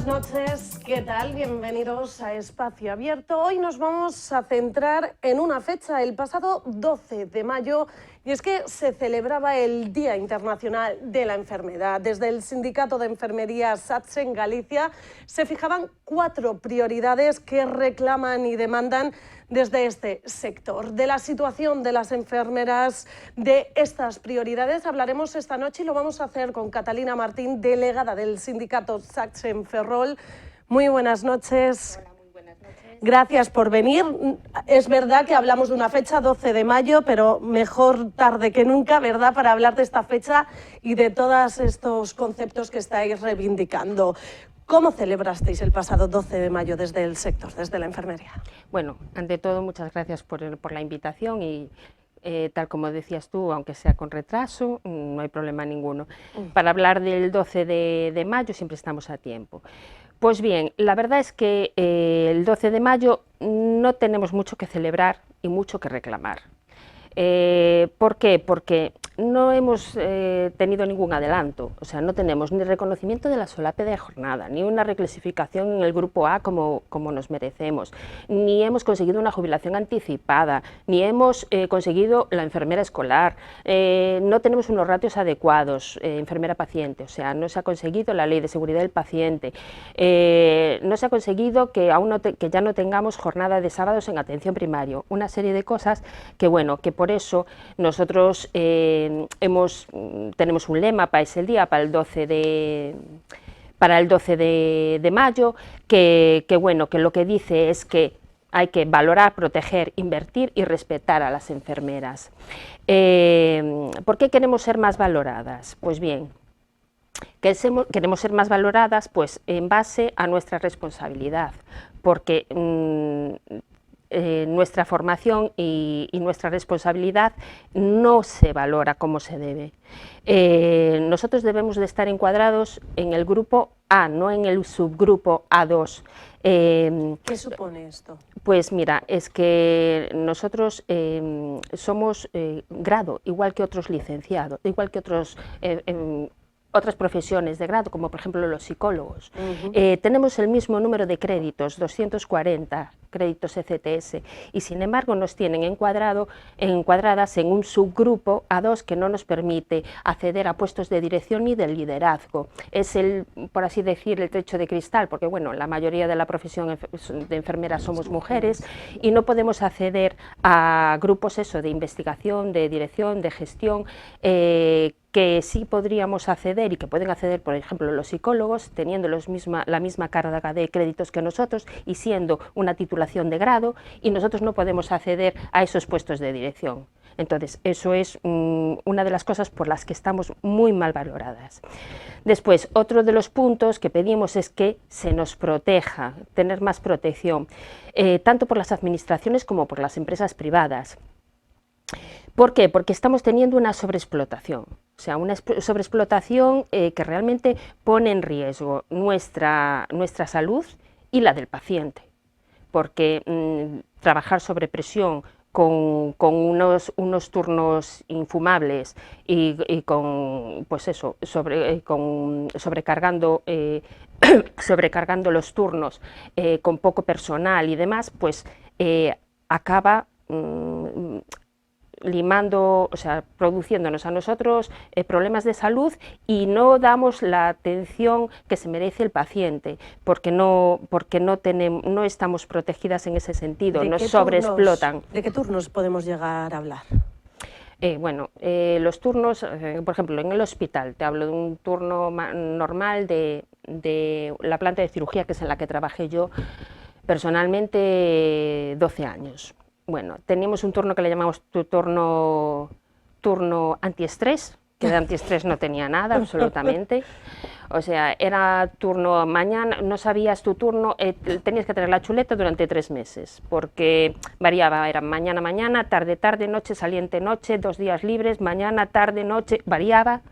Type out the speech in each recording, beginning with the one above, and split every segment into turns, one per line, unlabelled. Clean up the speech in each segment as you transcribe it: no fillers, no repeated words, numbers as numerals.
buenas noches, ¿qué tal? Bienvenidos a Espacio Abierto. Hoy nos vamos a centrar en una fecha, el pasado 12 de mayo, y es que se celebraba el Día Internacional de la Enfermedad. Desde el Sindicato de Enfermería SATSE en Galicia se fijaban 4 prioridades que reclaman y demandan desde este sector. De la situación de las enfermeras, de estas prioridades, hablaremos esta noche y lo vamos a hacer con Catalina Martín, delegada del sindicato SATSE en Ferrol. Muy buenas noches.
Hola, muy buenas noches.
Gracias por venir. Es verdad que hablamos de una fecha, 12 de mayo, pero mejor tarde que nunca, ¿verdad?, para hablar de esta fecha y de todos estos conceptos que estáis reivindicando. ¿Cómo celebrasteis el pasado 12 de mayo desde el sector, desde la enfermería?
Bueno, ante todo, muchas gracias por la invitación y tal como decías tú, aunque sea con retraso, no hay problema ninguno. Para hablar del 12 de mayo siempre estamos a tiempo. Pues bien, la verdad es que el 12 de mayo no tenemos mucho que celebrar y mucho que reclamar. ¿Por qué? Porque no hemos tenido ningún adelanto, o sea, no tenemos ni reconocimiento de la solape de jornada, ni una reclasificación en el grupo A como nos merecemos, ni hemos conseguido una jubilación anticipada, ni hemos conseguido la enfermera escolar, no tenemos unos ratios adecuados, enfermera-paciente, o sea, no se ha conseguido la ley de seguridad del paciente, no se ha conseguido que ya no tengamos jornada de sábados en atención primaria, una serie de cosas que, bueno, que por eso nosotros tenemos un lema para ese día, para el 12 de mayo, que bueno, que lo que dice es que hay que valorar, proteger, invertir y respetar a las enfermeras. ¿Por qué queremos ser más valoradas? Pues bien, queremos ser más valoradas pues en base a nuestra responsabilidad, porque nuestra formación y nuestra responsabilidad no se valora como se debe. Nosotros debemos de estar encuadrados en el grupo A, no en el subgrupo A2.
¿Qué supone esto?
Pues mira, es que nosotros somos grado, igual que otros licenciados, igual que otras profesiones de grado, como por ejemplo los psicólogos. Tenemos el mismo número de créditos, 240 créditos ECTS, y sin embargo nos tienen encuadradas en un subgrupo A2 que no nos permite acceder a puestos de dirección ni de liderazgo. Es por así decir, el techo de cristal, porque bueno, la mayoría de la profesión de enfermera somos mujeres y no podemos acceder a grupos de investigación, de dirección, de gestión, que sí podríamos acceder y que pueden acceder, por ejemplo, los psicólogos, teniendo la misma carga de créditos que nosotros y siendo una titulación de grado, y nosotros no podemos acceder a esos puestos de dirección. Entonces, eso es una de las cosas por las que estamos muy mal valoradas. Después, otro de los puntos que pedimos es que se nos proteja, tener más protección, tanto por las administraciones como por las empresas privadas. ¿Por qué? Porque estamos teniendo una sobreexplotación, o sea, una sobreexplotación que realmente pone en riesgo nuestra salud y la del paciente, porque trabajar sobre presión con unos turnos infumables y con, pues eso, sobrecargando los turnos con poco personal y demás, pues acaba limando, o sea, produciéndonos a nosotros problemas de salud, y no damos la atención que se merece el paciente, porque no estamos protegidas en ese sentido, nos sobreexplotan.
¿De qué turnos podemos llegar a hablar?
Bueno, los turnos, por ejemplo, en el hospital, te hablo de un turno normal de la planta de cirugía, que es en la que trabajé yo personalmente 12 años. Bueno, teníamos un turno que le llamamos turno antiestrés, que de antiestrés no tenía nada, absolutamente. O sea, era turno mañana, no sabías tu turno, tenías que tener la chuleta durante 3 meses, porque variaba, era mañana, tarde, noche, saliente, noche, 2 días libres, mañana, tarde, noche, variaba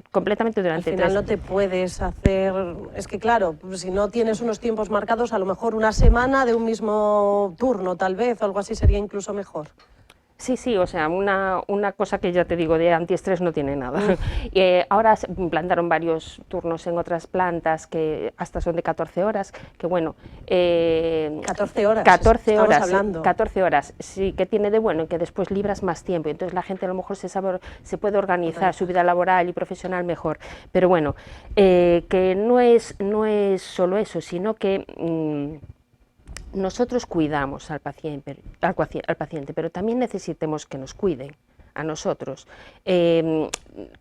completamente durante 3 meses.
Al final no te puedes hacer, es que claro, si no tienes unos tiempos marcados, a lo mejor una semana de un mismo turno, tal vez, o algo así sería incluso mejor.
Sí, sí, o sea, una cosa que ya te digo, de antiestrés no tiene nada. Ahora se implantaron varios turnos en otras plantas que hasta son de 14 horas, que bueno...
14 horas,
14
estamos
horas,
hablando.
14 horas, sí, que tiene de bueno, que después libras más tiempo, entonces la gente a lo mejor se puede organizar su vida laboral y profesional mejor, pero bueno, que no es solo eso, sino que... nosotros cuidamos al paciente, pero también necesitamos que nos cuiden a nosotros.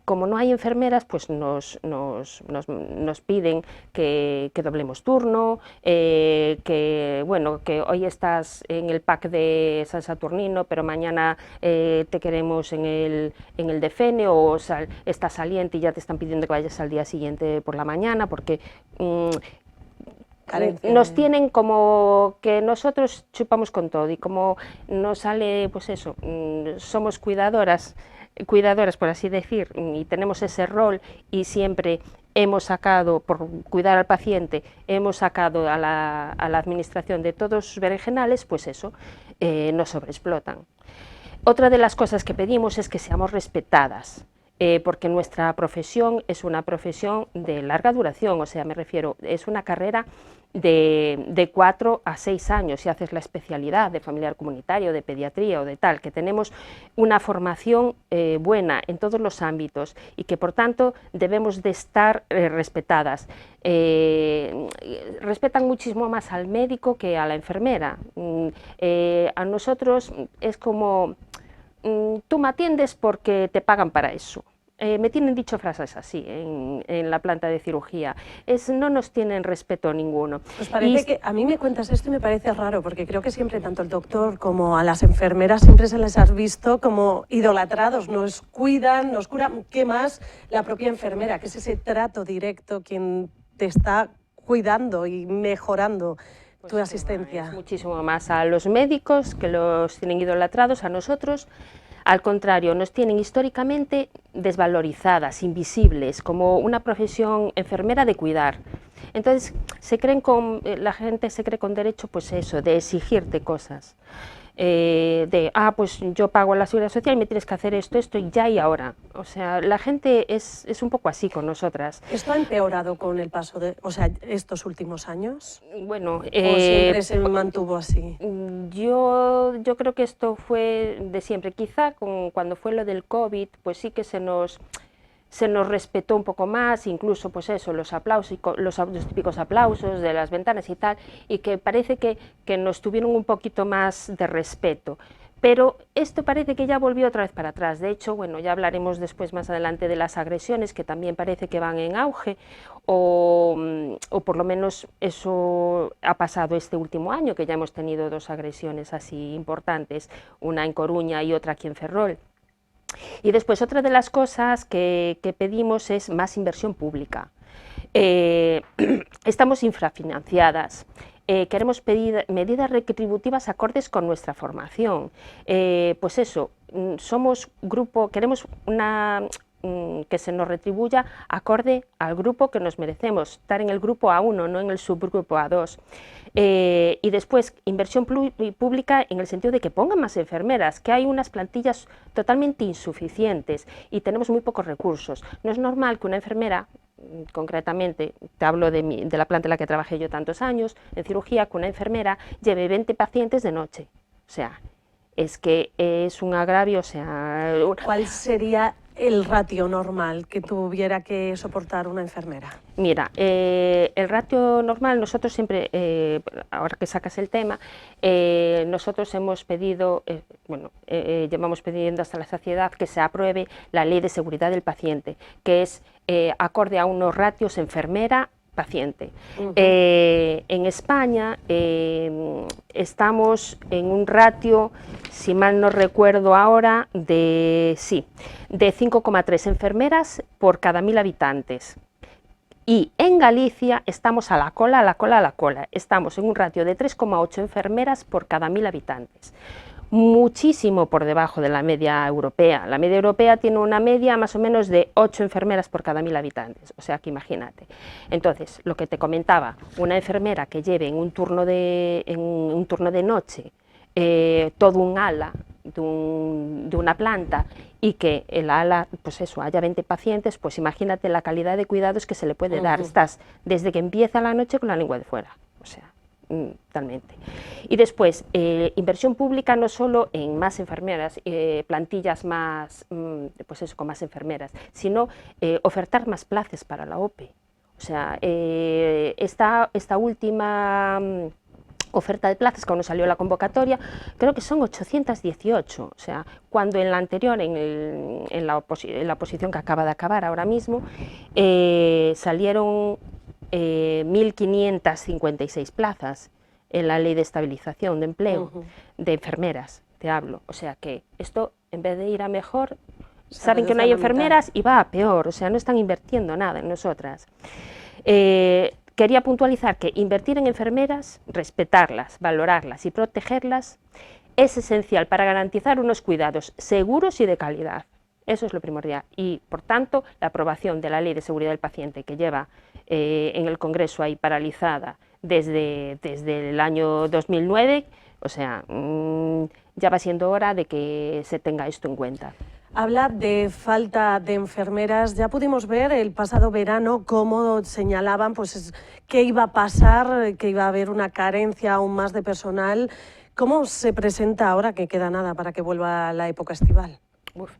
Como no hay enfermeras, pues nos piden que doblemos turno, que hoy estás en el PAC de San Saturnino, pero mañana te queremos en el de Fene, o estás saliente y ya te están pidiendo que vayas al día siguiente por la mañana, porque... nos tienen como que nosotros chupamos con todo, y como nos sale, pues eso, somos cuidadoras por así decir, y tenemos ese rol, y siempre hemos sacado, por cuidar al paciente, hemos sacado a la administración de todos sus berenjenales, pues eso, nos sobreexplotan. Otra de las cosas que pedimos es que seamos respetadas, porque nuestra profesión es una profesión de larga duración, o sea, me refiero, es una carrera de 4 a 6 años, si haces la especialidad de familiar comunitario, de pediatría o de tal, que tenemos una formación buena en todos los ámbitos y que por tanto debemos de estar respetadas. Respetan muchísimo más al médico que a la enfermera. A nosotros es como... tú me atiendes porque te pagan para eso. Me tienen dicho frases así en la planta de cirugía. No nos tienen respeto ninguno.
Pues parece que a mí me cuentas esto y me parece raro, porque creo que siempre tanto el doctor como a las enfermeras siempre se les has visto como idolatrados. Nos cuidan, nos curan. ¿Qué más la propia enfermera? Que es ese trato directo quien te está cuidando y mejorando tu asistencia.
Es muchísimo más a los médicos, que los tienen idolatrados, a nosotros. Al contrario, nos tienen históricamente desvalorizadas, invisibles, como una profesión enfermera de cuidar. Entonces, la gente se cree con derecho, pues eso, de exigirte cosas. Pues yo pago la seguridad social y me tienes que hacer esto, y ya y ahora. O sea, la gente es un poco así con nosotras.
¿Esto ha empeorado con el paso de, estos últimos años?
Bueno,
¿O siempre se mantuvo así?
Yo creo que esto fue de siempre. Quizá cuando fue lo del COVID, pues sí que se nos respetó un poco más, incluso pues eso, los aplausos, los típicos aplausos de las ventanas y tal, y que parece que nos tuvieron un poquito más de respeto. Pero esto parece que ya volvió otra vez para atrás. De hecho, bueno, ya hablaremos después más adelante de las agresiones, que también parece que van en auge, o por lo menos eso ha pasado este último año, que ya hemos tenido 2 agresiones así importantes, una en Coruña y otra aquí en Ferrol. Y después otra de las cosas que pedimos es más inversión pública. Estamos infrafinanciadas. Queremos pedir medidas retributivas acordes con nuestra formación. Pues eso, somos grupo, queremos que se nos retribuya acorde al grupo que nos merecemos, estar en el grupo A1, no en el subgrupo A2. Y después, inversión pública en el sentido de que pongan más enfermeras, que hay unas plantillas totalmente insuficientes y tenemos muy pocos recursos. No es normal que una enfermera, concretamente, te hablo de la planta en la que trabajé yo tantos años, en cirugía, que una enfermera lleve 20 pacientes de noche. O sea, es que es un agravio, o sea...
¿Cuál sería el ratio normal que tuviera que soportar una enfermera?
Mira, el ratio normal, nosotros siempre, ahora que sacas el tema, nosotros hemos pedido, llevamos pidiendo hasta la saciedad que se apruebe la Ley de Seguridad del Paciente, que es acorde a unos ratios enfermera-paciente. En España estamos en un ratio, si mal no recuerdo ahora, de 5,3 enfermeras por cada 1000 habitantes. Y en Galicia estamos a la cola. Estamos en un ratio de 3,8 enfermeras por cada 1000 habitantes. Muchísimo por debajo de la media europea. La media europea tiene una media más o menos de 8 enfermeras por cada 1000 habitantes. O sea que imagínate. Entonces, lo que te comentaba, una enfermera que lleve en un turno de noche todo un ala, de una planta y que el ala, pues eso, haya 20 pacientes, pues imagínate la calidad de cuidados que se le puede dar. Estás desde que empieza la noche con la lengua de fuera, o sea, totalmente. Y después, inversión pública no solo en más enfermeras, plantillas más, pues eso, con más enfermeras, sino ofertar más plazas para la OPE. O sea, esta última oferta de plazas, cuando salió la convocatoria, creo que son 818, o sea, cuando en la anterior, en la oposición que acaba de acabar ahora mismo, salieron 1.556 plazas en la Ley de Estabilización de Empleo, de enfermeras, te hablo. O sea que esto, en vez de ir a mejor, saben que no hay enfermeras y va a peor, o sea, no están invirtiendo nada en nosotras. Quería puntualizar que invertir en enfermeras, respetarlas, valorarlas y protegerlas es esencial para garantizar unos cuidados seguros y de calidad. Eso es lo primordial. Y, por tanto, la aprobación de la Ley de Seguridad del Paciente, que lleva en el Congreso ahí paralizada desde el año 2009, o sea, ya va siendo hora de que se tenga esto en cuenta.
Habla de falta de enfermeras. Ya pudimos ver el pasado verano cómo señalaban pues, que iba a pasar, que iba a haber una carencia aún más de personal. ¿Cómo se presenta ahora que queda nada para que vuelva la época estival?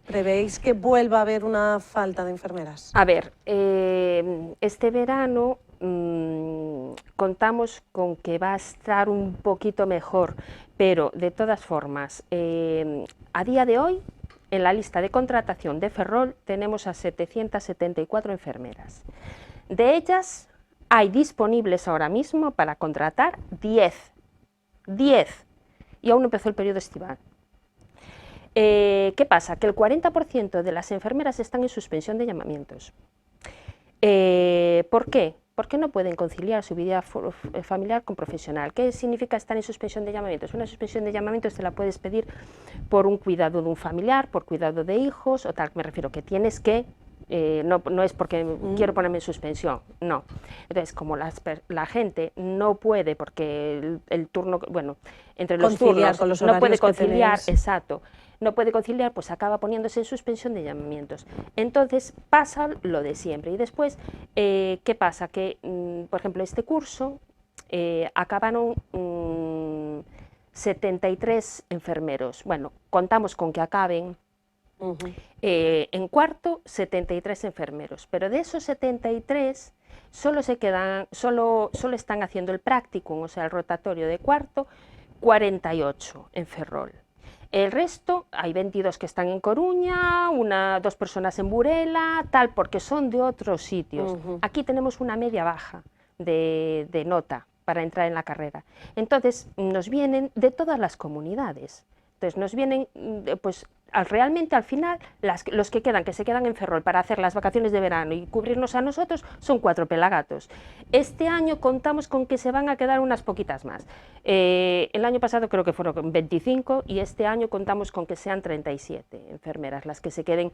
¿Prevéis que vuelva a haber una falta de enfermeras?
A ver, este verano contamos con que va a estar un poquito mejor, pero de todas formas, a día de hoy, en la lista de contratación de Ferrol tenemos a 774 enfermeras. De ellas hay disponibles ahora mismo para contratar 10. 10. Y aún no empezó el periodo estival. ¿Qué pasa? Que el 40% de las enfermeras están en suspensión de llamamientos. ¿Por qué? Porque no pueden conciliar su vida familiar con profesional. ¿Qué significa estar en suspensión de llamamientos? Una suspensión de llamamientos te la puedes pedir por un cuidado de un familiar, por cuidado de hijos, o tal, me refiero que tienes que, no es porque quiero ponerme en suspensión, no. Entonces, como la gente no puede, porque el turno, bueno, entre los turnos,
con los
no puede
horarios
conciliar,
que tenéis.
Exacto, no puede conciliar, pues acaba poniéndose en suspensión de llamamientos. Entonces pasa lo de siempre. Y después, ¿qué pasa? Que, por ejemplo, este curso acabaron 73 enfermeros. Bueno, contamos con que acaben en cuarto 73 enfermeros, pero de esos 73 solo están haciendo el practicum, o sea, el rotatorio de cuarto, 48 en Ferrol. El resto, hay 22 que están en Coruña, 2 personas en Burela, tal, porque son de otros sitios. Aquí tenemos una media baja de nota para entrar en la carrera. Entonces, nos vienen de todas las comunidades. Entonces, nos vienen, pues, realmente al final, los que se quedan en Ferrol para hacer las vacaciones de verano y cubrirnos a nosotros, son 4 pelagatos. Este año contamos con que se van a quedar unas poquitas más. El año pasado creo que fueron 25 y este año contamos con que sean 37 enfermeras las que se queden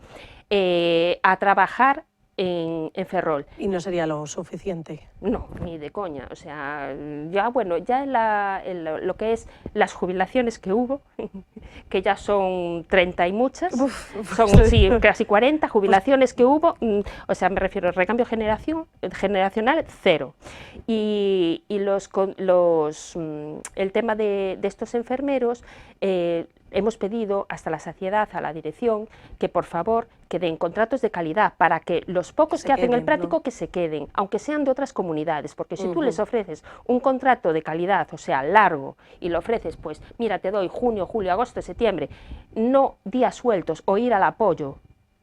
a trabajar en Ferrol.
¿Y no sería lo suficiente?
No, ni de coña. O sea, ya bueno, ya lo que es las jubilaciones que hubo, que ya son 30 y muchas, son sí, casi 40 jubilaciones que hubo, o sea, me refiero al recambio generacional, 0. Y el tema de estos enfermeros, hemos pedido hasta la saciedad a la dirección que por favor que den contratos de calidad para que los pocos que hacen el práctico, ¿no?, que se queden, aunque sean de otras comunidades, porque si tú les ofreces un contrato de calidad, o sea, largo, y lo ofreces, pues, mira, te doy junio, julio, agosto, septiembre, no días sueltos o ir al apoyo,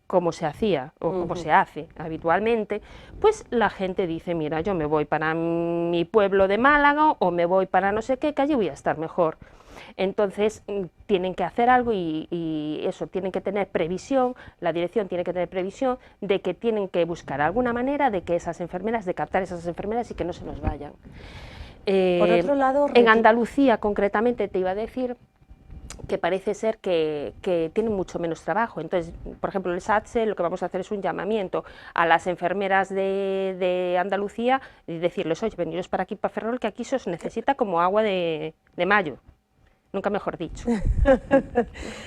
como se hacía o como se hace habitualmente, pues la gente dice, mira, yo me voy para mi pueblo de Málaga o me voy para no sé qué, que allí voy a estar mejor. Entonces tienen que hacer algo y eso, tienen que tener previsión, la dirección tiene que tener previsión de que tienen que buscar alguna manera de que esas enfermeras, de captar esas enfermeras y que no se nos vayan.
Por otro lado,
en Andalucía concretamente te iba a decir que parece ser que tienen mucho menos trabajo. Entonces, por ejemplo, el SATSE, lo que vamos a hacer es un llamamiento a las enfermeras de Andalucía y decirles, oye, veniros para aquí, para Ferrol, que aquí se os necesita como agua de mayo. nunca mejor dicho.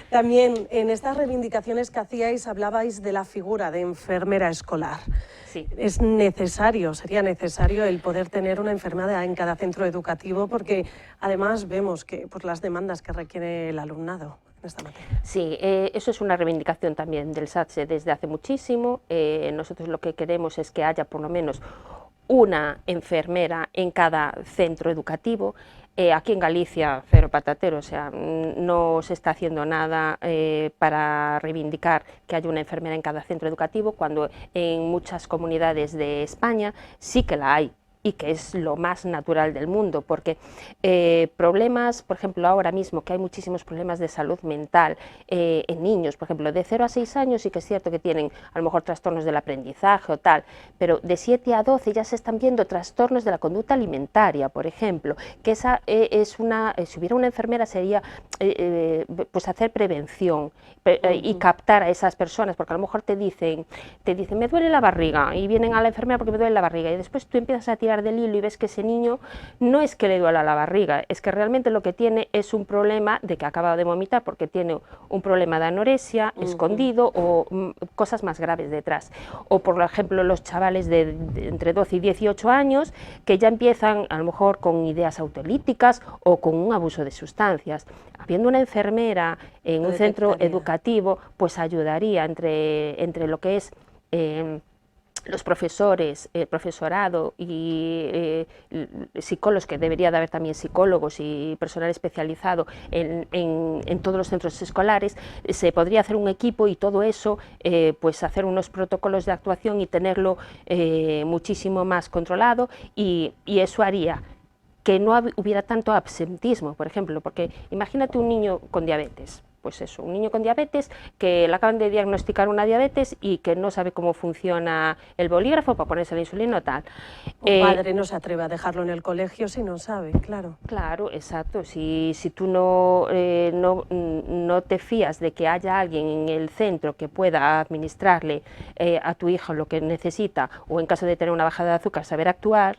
También en estas reivindicaciones que hacíais hablabais de la figura de enfermera escolar.
Sí.
Es necesario, sería necesario el poder tener una enfermera en cada centro educativo porque además vemos que por las demandas que requiere el alumnado en esta materia.
Sí, eso es una reivindicación también del SATSE desde hace muchísimo. Nosotros lo que queremos es que haya por lo menos una enfermera en cada centro educativo. Aquí en Galicia, cero patatero, o sea, no se está haciendo nada para reivindicar que haya una enfermera en cada centro educativo, cuando en muchas comunidades de España sí que la hay, y que es lo más natural del mundo, porque problemas, por ejemplo, ahora mismo que hay muchísimos problemas de salud mental en niños, por ejemplo, de 0 a 6 años sí que es cierto que tienen a lo mejor trastornos del aprendizaje o tal, pero de 7 a 12 ya se están viendo trastornos de la conducta alimentaria, por ejemplo, que esa es una, si hubiera una enfermera sería pues hacer prevención y captar a esas personas, porque a lo mejor te dicen, me duele la barriga, y vienen a la enfermera porque me duele la barriga, y después tú empiezas a tirar del hilo y ves que ese niño no es que le duela la barriga, es que realmente lo que tiene es un problema de que acaba de vomitar porque tiene un problema de anorexia escondido o cosas más graves detrás. O por ejemplo los chavales de entre 12 y 18 años que ya empiezan a lo mejor con ideas autolíticas o con un abuso de sustancias. Habiendo una enfermera en un centro educativo, pues ayudaría entre lo que es los profesores, el profesorado y psicólogos, que debería de haber también psicólogos y personal especializado en todos los centros escolares, se podría hacer un equipo y todo eso, pues hacer unos protocolos de actuación y tenerlo muchísimo más controlado, y eso haría que no hubiera tanto absentismo, por ejemplo, porque imagínate un niño con diabetes. Pues eso, un niño con diabetes que le acaban de diagnosticar una diabetes y que no sabe cómo funciona el bolígrafo para ponerse la insulina o tal.
Un padre no se atreve a dejarlo en el colegio si no sabe, claro.
Claro, exacto. Si tú no te fías de que haya alguien en el centro que pueda administrarle a tu hijo lo que necesita, o en caso de tener una bajada de azúcar, saber actuar,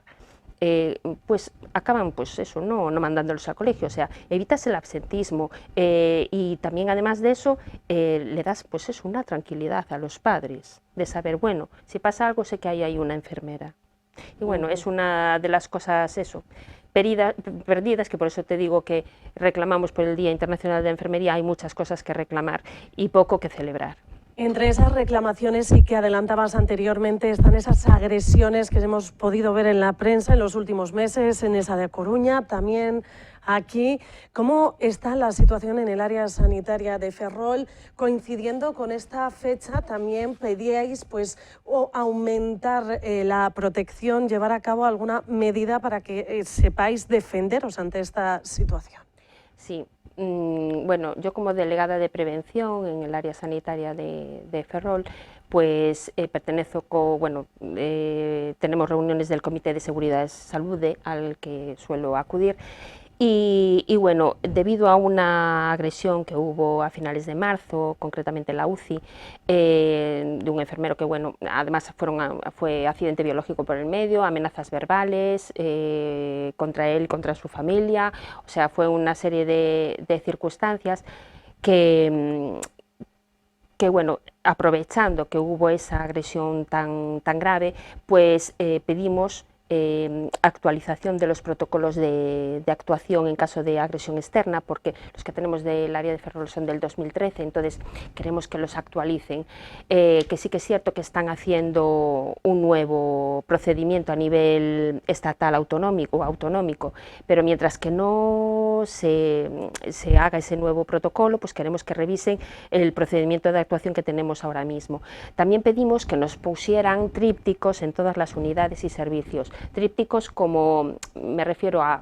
pues acaban pues eso, no mandándolos al colegio, o sea, evitas el absentismo y también además de eso le das pues eso, una tranquilidad a los padres de saber, bueno, si pasa algo sé que hay una enfermera. Y bueno, es una de las cosas eso, perdidas, que por eso te digo que reclamamos por el Día Internacional de la Enfermería, hay muchas cosas que reclamar y poco que celebrar.
Entre esas reclamaciones y que adelantabas anteriormente están esas agresiones que hemos podido ver en la prensa en los últimos meses, en esa de Coruña, también aquí. ¿Cómo está la situación en el área sanitaria de Ferrol? Coincidiendo con esta fecha, también pedíais pues, aumentar la protección, llevar a cabo alguna medida para que sepáis defenderos ante esta situación.
Sí. Bueno, yo como delegada de prevención en el área sanitaria de Ferrol, pues pertenezco, bueno, tenemos reuniones del Comité de Seguridad y Salud al que suelo acudir. Y bueno, debido a una agresión que hubo a finales de marzo, concretamente en la UCI, de un enfermero que, bueno, además fue accidente biológico por el medio, amenazas verbales contra él y contra su familia, o sea, fue una serie de circunstancias que bueno, aprovechando que hubo esa agresión tan grave, pues pedimos actualización de los protocolos de actuación en caso de agresión externa, porque los que tenemos del área de Ferrol son del 2013, entonces queremos que los actualicen, que sí que es cierto que están haciendo un nuevo procedimiento a nivel estatal autonómico, pero mientras que no se haga ese nuevo protocolo, pues queremos que revisen el procedimiento de actuación que tenemos ahora mismo. También pedimos que nos pusieran trípticos en todas las unidades y servicios, trípticos como, me refiero a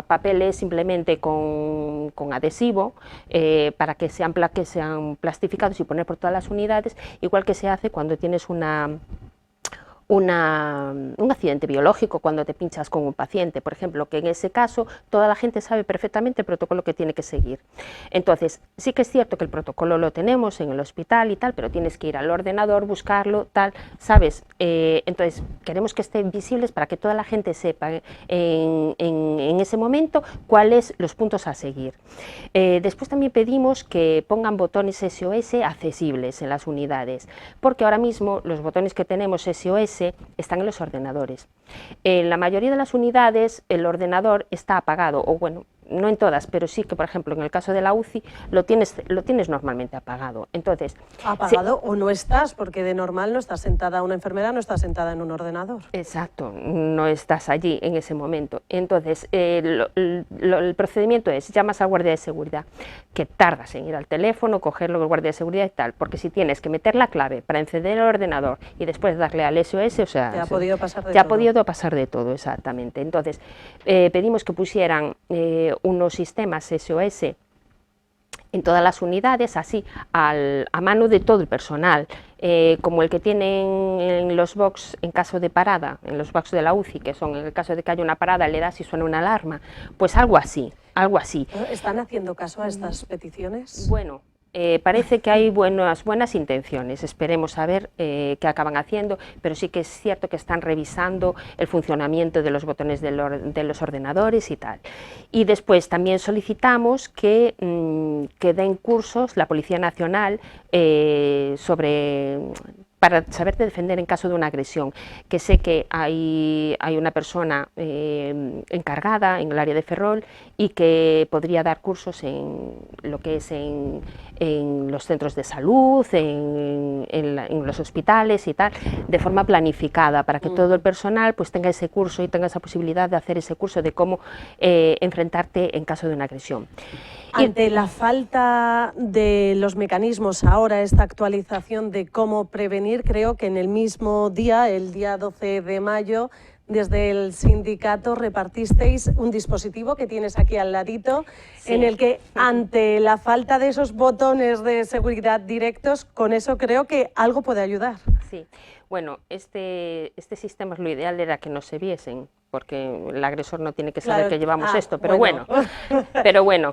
papeles simplemente con adhesivo para que sean plastificados y poner por todas las unidades, igual que se hace cuando tienes una un accidente biológico cuando te pinchas con un paciente, por ejemplo, que en ese caso toda la gente sabe perfectamente el protocolo que tiene que seguir. Entonces, sí que es cierto que el protocolo lo tenemos en el hospital y tal, pero tienes que ir al ordenador, buscarlo, tal, ¿sabes? Entonces, queremos que estén visibles para que toda la gente sepa en ese momento cuáles los puntos a seguir. Después también pedimos que pongan botones SOS accesibles en las unidades, porque ahora mismo los botones que tenemos SOS están en los ordenadores. En la mayoría de las unidades el ordenador está apagado, o bueno, no en todas, pero sí que, por ejemplo, en el caso de la UCI lo tienes normalmente apagado. Entonces,
apagado o no estás, porque de normal no está sentada una enfermera, no está sentada en un ordenador.
Exacto, no estás allí en ese momento. Entonces, el procedimiento es, llamas al guardia de seguridad, que tardas en ir al teléfono, cogerlo del guardia de seguridad y tal, porque si tienes que meter la clave para encender el ordenador y después darle al SOS, o sea...
Te ha podido pasar de todo.
Te ha podido pasar de todo, exactamente. Entonces, pedimos que pusieran unos sistemas SOS en todas las unidades, así a mano de todo el personal, como el que tienen en los box en caso de parada, en los box de la UCI, que son en el caso de que haya una parada, le das y suena una alarma, pues algo así, algo así.
¿Están haciendo caso a estas peticiones?
Bueno, parece que hay buenas intenciones, esperemos a ver qué acaban haciendo, pero sí que es cierto que están revisando el funcionamiento de los botones de los ordenadores y tal. Y después también solicitamos que den cursos la Policía Nacional para saberte defender en caso de una agresión, que sé que hay una persona encargada en el área de Ferrol y que podría dar cursos en lo que es en los centros de salud, en los hospitales y tal, de forma planificada, para que todo el personal pues tenga ese curso y tenga esa posibilidad de hacer ese curso de cómo enfrentarte en caso de una agresión.
Ante la falta de los mecanismos ahora, esta actualización de cómo prevenir, creo que en el mismo día, el día 12 de mayo, desde el sindicato repartisteis un dispositivo que tienes aquí al ladito, sí, en el que ante la falta de esos botones de seguridad directos, con eso creo que algo puede ayudar.
Sí, bueno, este sistema, lo ideal era que no se viesen, porque el agresor no tiene que saber, claro, que llevamos esto, pero bueno,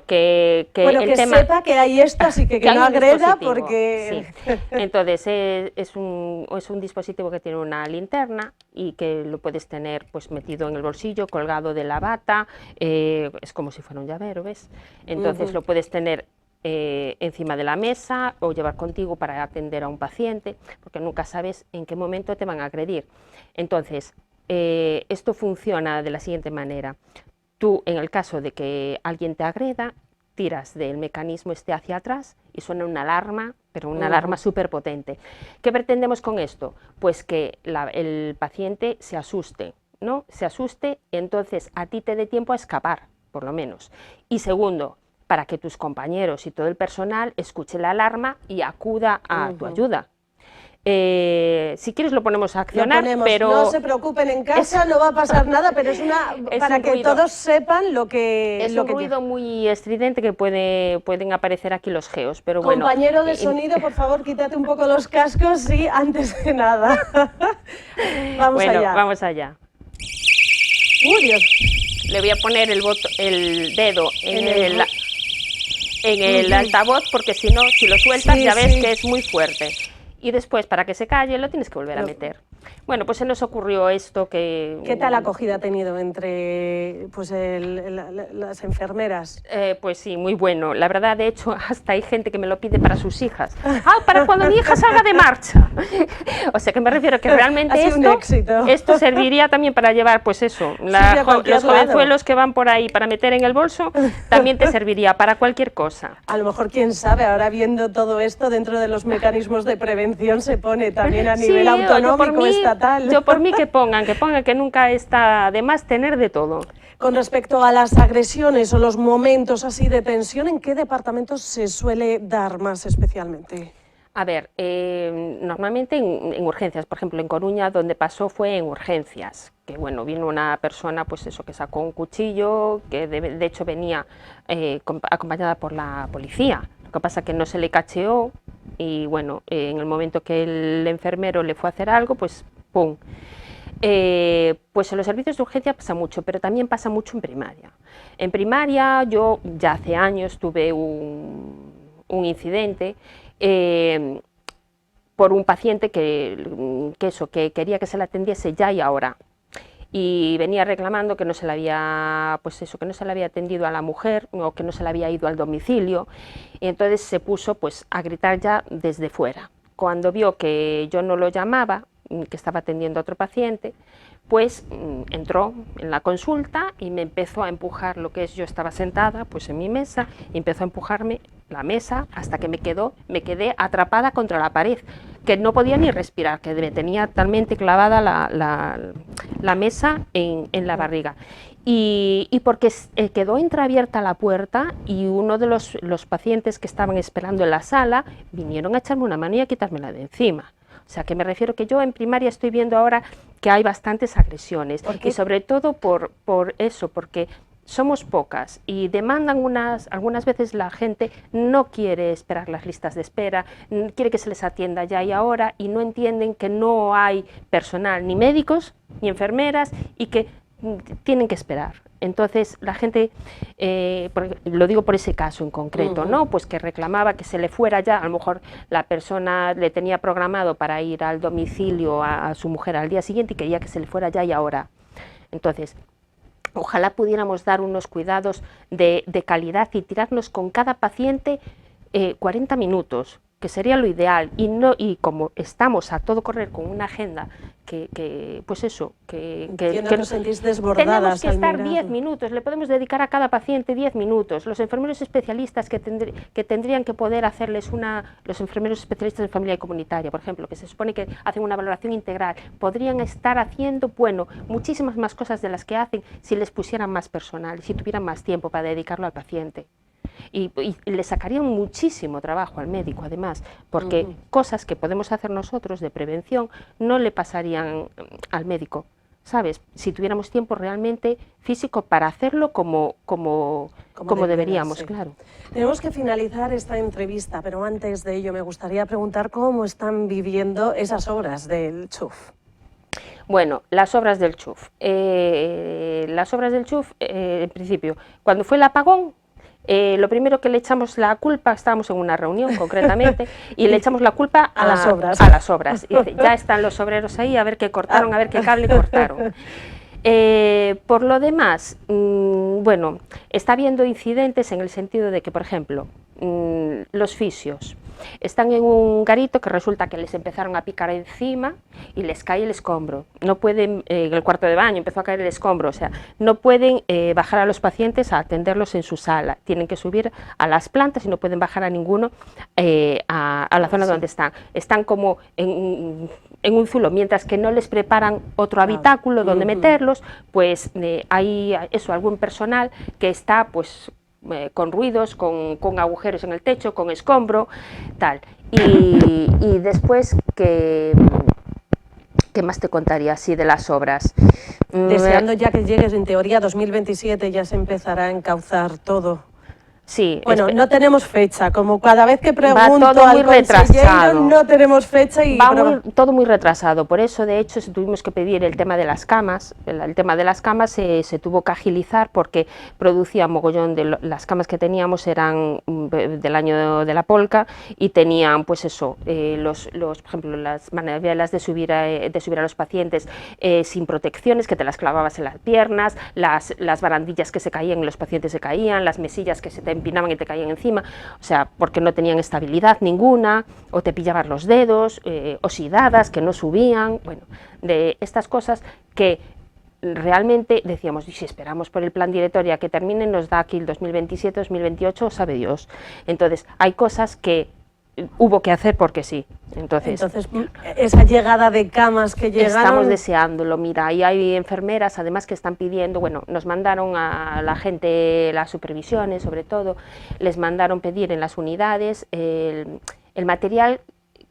que el tema...
sepa que hay esto, así que no agreda, porque...
Sí. Entonces, es un dispositivo que tiene una linterna y que lo puedes tener pues metido en el bolsillo, colgado de la bata, es como si fuera un llavero, ¿ves? Entonces lo puedes tener encima de la mesa o llevar contigo para atender a un paciente, porque nunca sabes en qué momento te van a agredir. Entonces, esto funciona de la siguiente manera. Tú, en el caso de que alguien te agreda, tiras del mecanismo hacia atrás y suena una alarma, pero una alarma súper potente. ¿Qué pretendemos con esto? Pues que el paciente se asuste, ¿no? Se asuste, entonces a ti te dé tiempo a escapar, por lo menos. Y segundo, para que tus compañeros y todo el personal escuche la alarma y acuda a tu ayuda. Si quieres lo ponemos a accionar, pero...
No se preocupen en casa, no va a pasar nada, pero es para que todos sepan lo que...
Es un ruido muy estridente que pueden aparecer aquí los geos, pero bueno...
Compañero de sonido, por favor, quítate un poco los cascos, sí, antes de nada. Vamos allá.
Vamos allá.
Dios.
Le voy a poner el dedo en el altavoz, porque si no, si lo sueltas ya ves que es muy fuerte. Y después, para que se calle, lo tienes que volver a meter. Bueno, pues se nos ocurrió esto que...
¿Qué tal acogida ha tenido entre pues, las enfermeras?
Pues sí, muy bueno. La verdad, de hecho, hasta hay gente que me lo pide para sus hijas. Para cuando mi hija salga de marcha. O sea, que me refiero que realmente esto serviría también para llevar, pues eso, los jovenzuelos que van por ahí para meter en el bolso, también te serviría para cualquier cosa.
A lo mejor, quién sabe, ahora viendo todo esto, dentro de los mecanismos de prevención se pone también a nivel autonómico, estatal.
Yo por mí que pongan que nunca está de más tener de todo.
Con respecto a las agresiones o los momentos así de tensión, ¿en qué departamentos se suele dar más especialmente?
A ver, normalmente en urgencias, por ejemplo en Coruña, donde pasó fue en urgencias, que bueno, vino una persona pues eso, que sacó un cuchillo, que de hecho venía acompañada por la policía. Lo que pasa es que no se le cacheó y bueno, en el momento que el enfermero le fue a hacer algo, pues ¡pum! Pues en los servicios de urgencia pasa mucho, pero también pasa mucho en primaria. En primaria yo ya hace años tuve un incidente por un paciente que quería que se le atendiese ya y ahora. Y venía reclamando que no se le había, que no se le había atendido a la mujer o que no se le había ido al domicilio, y entonces se puso pues a gritar ya desde fuera. Cuando vio que yo no lo llamaba, que estaba atendiendo a otro paciente, pues entró en la consulta y me empezó a empujar lo que es, yo estaba sentada pues en mi mesa, y empezó a empujarme la mesa hasta que me quedé atrapada contra la pared, que no podía ni respirar, que me tenía totalmente clavada la mesa en la barriga. Y porque quedó entreabierta la puerta y uno de los pacientes que estaban esperando en la sala vinieron a echarme una mano y a quitármela de encima. O sea, que me refiero que yo en primaria estoy viendo ahora que hay bastantes agresiones, y sobre todo por eso, porque somos pocas y demandan algunas veces la gente no quiere esperar las listas de espera, quiere que se les atienda ya y ahora, y no entienden que no hay personal, ni médicos, ni enfermeras, y que tienen que esperar. Entonces la gente, lo digo por ese caso en concreto, ¿no? Pues que reclamaba que se le fuera ya, a lo mejor la persona le tenía programado para ir al domicilio a su mujer al día siguiente y quería que se le fuera ya y ahora. Entonces, ojalá pudiéramos dar unos cuidados de calidad y tirarnos con cada paciente 40 minutos, que sería lo ideal, y como estamos a todo correr con una agenda pues eso, que
os sentís desbordadas.
Tenemos que estar 10 minutos, le podemos dedicar a cada paciente 10 minutos. Los enfermeros especialistas que tendrían que poder hacerles los enfermeros especialistas en familia y comunitaria, por ejemplo, que se supone que hacen una valoración integral, podrían estar haciendo, bueno, muchísimas más cosas de las que hacen si les pusieran más personal, si tuvieran más tiempo para dedicarlo al paciente. Y le sacarían muchísimo trabajo al médico, además, porque cosas que podemos hacer nosotros de prevención no le pasarían al médico, ¿sabes? Si tuviéramos tiempo realmente físico para hacerlo como deberíamos, sí. Claro.
Tenemos que finalizar esta entrevista, pero antes de ello me gustaría preguntar cómo están viviendo esas obras del CHUF.
Bueno, las obras del CHUF. En principio, cuando fue el apagón, lo primero que le echamos la culpa, estábamos en una reunión concretamente, y le echamos la culpa
a las obras.
A las obras. Y dice, ya están los obreros ahí, a ver qué cortaron, a ver qué cable cortaron. Por lo demás, bueno, está habiendo incidentes en el sentido de que, por ejemplo, los fisios están en un garito que resulta que les empezaron a picar encima y les cae el escombro. No pueden, en el cuarto de baño empezó a caer el escombro, o sea, no pueden bajar a los pacientes a atenderlos en su sala, tienen que subir a las plantas y no pueden bajar a ninguno a la zona donde están. Están como en un zulo, mientras que no les preparan otro habitáculo donde meterlos, pues hay algún personal que está pues con ruidos, con agujeros en el techo, con escombro, tal. Y después, ¿qué más te contaría así de las obras?
Deseando ya que llegues, en teoría 2027 ya se empezará a encauzar todo.
Sí,
bueno, no tenemos fecha, como cada vez que pregunto
va todo muy retrasado.
No tenemos fecha y
todo muy retrasado. Por eso, de hecho, tuvimos que pedir el tema de las camas. El tema de las camas se tuvo que agilizar porque producía mogollón de las camas que teníamos eran del año de la polca y tenían, pues eso, por ejemplo, las maneras de subir a los pacientes sin protecciones, que te las clavabas en las piernas, las barandillas que se caían y los pacientes se caían, las mesillas que se te empinaban y te caían encima, o sea, porque no tenían estabilidad ninguna, o te pillaban los dedos, oxidadas, que no subían, bueno, de estas cosas que realmente decíamos, y si esperamos por el plan director a que termine, nos da aquí el 2027, 2028, sabe Dios. Entonces, hay cosas que hubo que hacer porque sí. Entonces,
esa llegada de camas que llegaron...
Estamos deseándolo, mira, y hay enfermeras además que están pidiendo, bueno, nos mandaron a la gente, las supervisiones sobre todo, les mandaron pedir en las unidades el material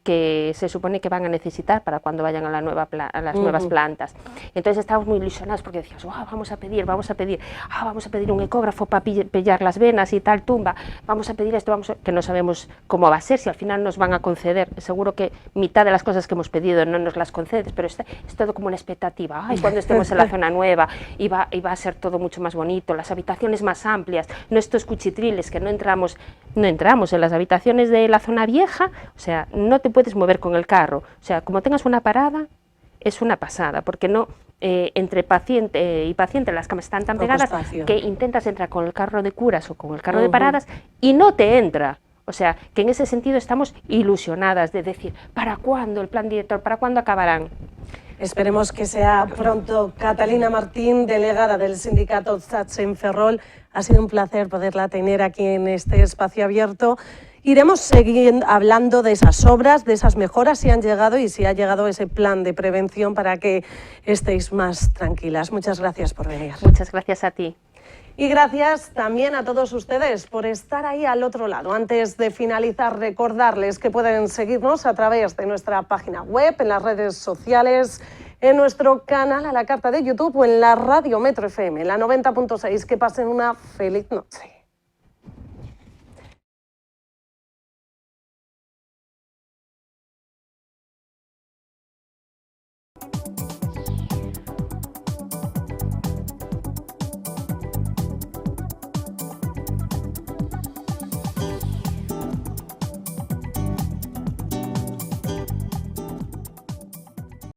que se supone que van a necesitar para cuando vayan a, las nuevas plantas. Entonces estábamos muy ilusionados porque decíamos, vamos a pedir un ecógrafo para pillar las venas y tal tumba, vamos a pedir esto, que no sabemos cómo va a ser, si al final nos van a conceder. Seguro que mitad de las cosas que hemos pedido no nos las concedes, pero es todo como una expectativa. Cuando estemos en la zona nueva y va a ser todo mucho más bonito, las habitaciones más amplias, no estos cuchitriles que no entramos en las habitaciones de la zona vieja, o sea, no te puedes mover con el carro, o sea, como tengas una parada, es una pasada, porque no, entre paciente y paciente las camas están tan pegadas que intentas entrar con el carro de curas o con el carro de paradas y no te entra. O sea, que en ese sentido estamos ilusionadas de decir, ¿para cuándo el plan director? ¿Para cuándo acabarán?
Esperemos que sea pronto. Catalina Martín, delegada del sindicato ZATS en Ferrol, ha sido un placer poderla tener aquí en este espacio abierto. Iremos seguir hablando de esas obras, de esas mejoras, si han llegado y si ha llegado ese plan de prevención para que estéis más tranquilas. Muchas gracias por venir.
Muchas gracias a ti.
Y gracias también a todos ustedes por estar ahí al otro lado. Antes de finalizar, recordarles que pueden seguirnos a través de nuestra página web, en las redes sociales, en nuestro canal a la carta de YouTube o en la radio Metro FM, la 90.6. Que pasen una feliz noche.